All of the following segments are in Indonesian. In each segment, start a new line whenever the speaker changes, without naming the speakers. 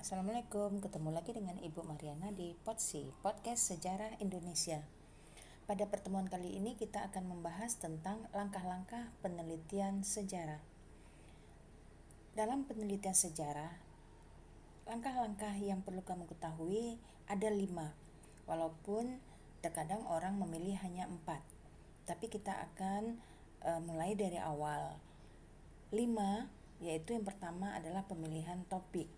Assalamualaikum, ketemu lagi dengan Ibu Mariana di Podcast Sejarah Indonesia. Pada pertemuan kali ini kita akan membahas tentang langkah-langkah penelitian sejarah. Dalam penelitian sejarah, langkah-langkah yang perlu kamu ketahui ada 5, walaupun terkadang orang memilih hanya 4. Tapi kita akan mulai dari awal. 5, yaitu yang pertama adalah pemilihan topik.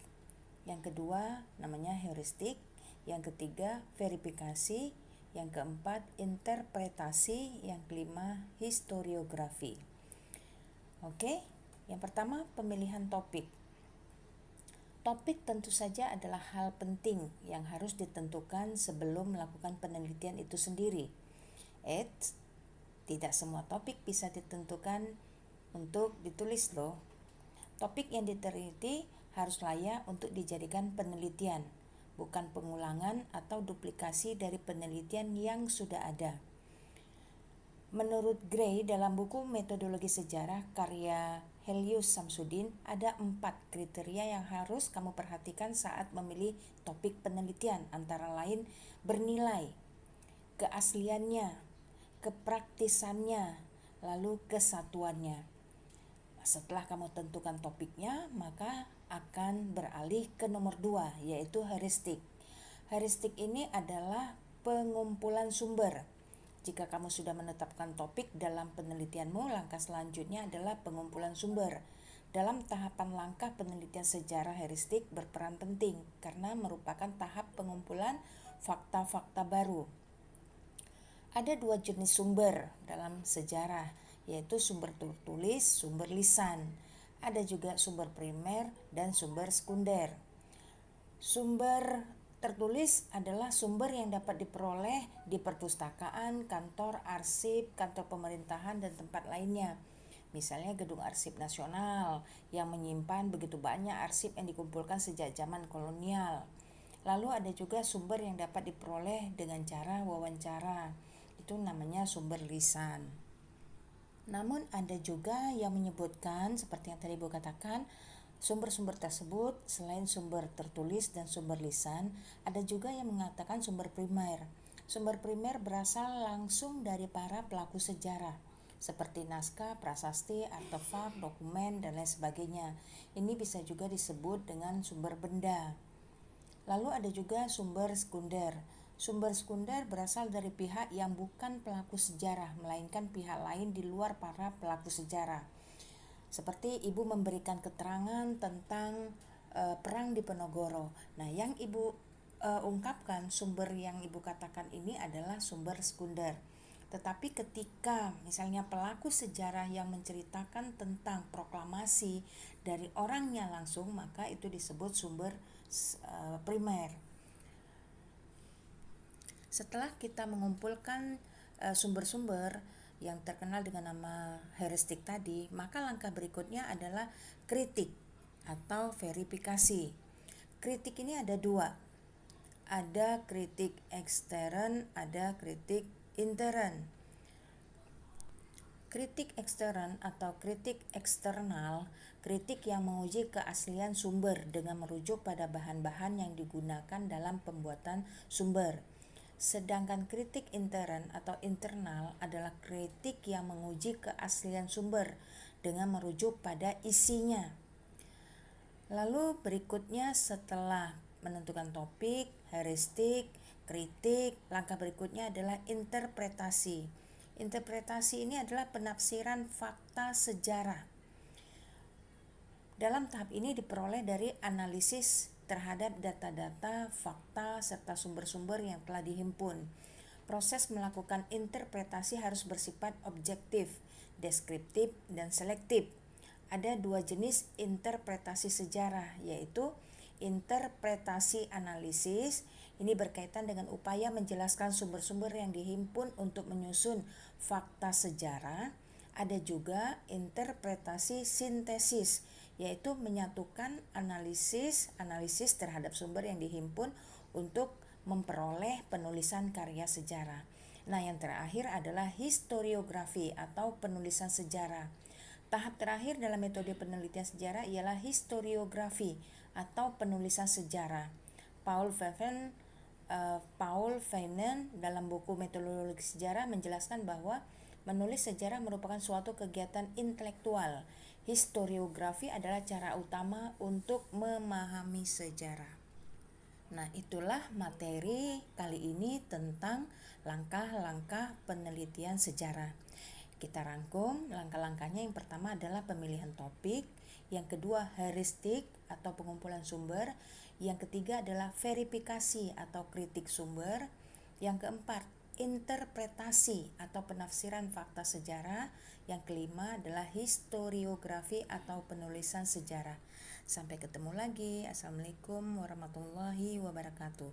Yang kedua namanya heuristik, yang ketiga verifikasi, yang keempat interpretasi, yang kelima historiografi. Oke, yang pertama pemilihan topik. Topik tentu saja adalah hal penting yang harus ditentukan sebelum melakukan penelitian itu sendiri. Tidak semua topik bisa ditentukan untuk ditulis loh. Topik yang diteliti harus layak untuk dijadikan penelitian, bukan pengulangan atau duplikasi dari penelitian yang sudah ada. Menurut Gray dalam buku Metodologi Sejarah karya Helius Samsudin, ada 4 kriteria yang harus kamu perhatikan saat memilih topik penelitian, antara lain bernilai, keasliannya, kepraktisannya, lalu kesatuannya. Setelah kamu tentukan topiknya, maka akan beralih ke nomor 2, yaitu heuristik. Heuristik ini adalah pengumpulan sumber. Jika kamu sudah menetapkan topik dalam penelitianmu, langkah selanjutnya adalah pengumpulan sumber. Dalam tahapan langkah penelitian sejarah, heuristik berperan penting karena merupakan tahap pengumpulan fakta-fakta baru. Ada 2 jenis sumber dalam sejarah, yaitu sumber tertulis, sumber lisan. Ada juga sumber primer dan sumber sekunder. Sumber tertulis adalah sumber yang dapat diperoleh di perpustakaan, kantor, arsip, kantor pemerintahan, dan tempat lainnya. Misalnya Gedung Arsip Nasional yang menyimpan begitu banyak arsip yang dikumpulkan sejak zaman kolonial. Lalu ada juga sumber yang dapat diperoleh dengan cara wawancara. Itu namanya sumber lisan. Namun ada juga yang menyebutkan, seperti yang tadi Ibu katakan, sumber-sumber tersebut selain sumber tertulis dan sumber lisan, ada juga yang mengatakan sumber primer. Sumber primer berasal langsung dari para pelaku sejarah, seperti naskah, prasasti, artefak, dokumen, dan lain sebagainya. Ini bisa juga disebut dengan sumber benda. Lalu ada juga sumber sekunder. Sumber sekunder berasal dari pihak yang bukan pelaku sejarah, melainkan pihak lain di luar para pelaku sejarah. Seperti Ibu memberikan keterangan tentang perang di Penogoro. Nah, yang Ibu ungkapkan, sumber yang Ibu katakan ini adalah sumber sekunder. Tetapi ketika misalnya pelaku sejarah yang menceritakan tentang proklamasi dari orangnya langsung, maka itu disebut sumber primer. Setelah kita mengumpulkan sumber-sumber yang terkenal dengan nama heuristik tadi, maka langkah berikutnya adalah kritik atau verifikasi. Kritik ini ada 2. Ada kritik ekstern, ada kritik intern. Kritik ekstern atau kritik eksternal, kritik yang menguji keaslian sumber dengan merujuk pada bahan-bahan yang digunakan dalam pembuatan sumber. Sedangkan kritik intern atau internal adalah kritik yang menguji keaslian sumber dengan merujuk pada isinya. Lalu berikutnya setelah menentukan topik, heuristik, kritik, langkah berikutnya adalah interpretasi. Interpretasi ini adalah penafsiran fakta sejarah. Dalam tahap ini diperoleh dari analisis terhadap data-data, fakta, serta sumber-sumber yang telah dihimpun. Proses melakukan interpretasi harus bersifat objektif, deskriptif, dan selektif. Ada 2 jenis interpretasi sejarah, yaitu interpretasi analisis. Ini berkaitan dengan upaya menjelaskan sumber-sumber yang dihimpun untuk menyusun fakta sejarah. Ada juga interpretasi sintesis, yaitu menyatukan analisis terhadap sumber yang dihimpun untuk memperoleh penulisan karya sejarah. Nah, yang terakhir adalah historiografi atau penulisan sejarah. Tahap terakhir dalam metode penelitian sejarah ialah historiografi atau penulisan sejarah. Paul Feynman dalam buku Metodologi Sejarah menjelaskan bahwa menulis sejarah merupakan suatu kegiatan intelektual. Historiografi adalah cara utama untuk memahami sejarah. Nah, itulah materi kali ini tentang langkah-langkah penelitian sejarah. Kita rangkum langkah-langkahnya. Yang pertama adalah pemilihan topik, yang kedua heuristik atau pengumpulan sumber, yang ketiga adalah verifikasi atau kritik sumber, yang keempat interpretasi atau penafsiran fakta sejarah, yang kelima adalah historiografi atau penulisan sejarah. Sampai ketemu lagi. Assalamualaikum warahmatullahi wabarakatuh.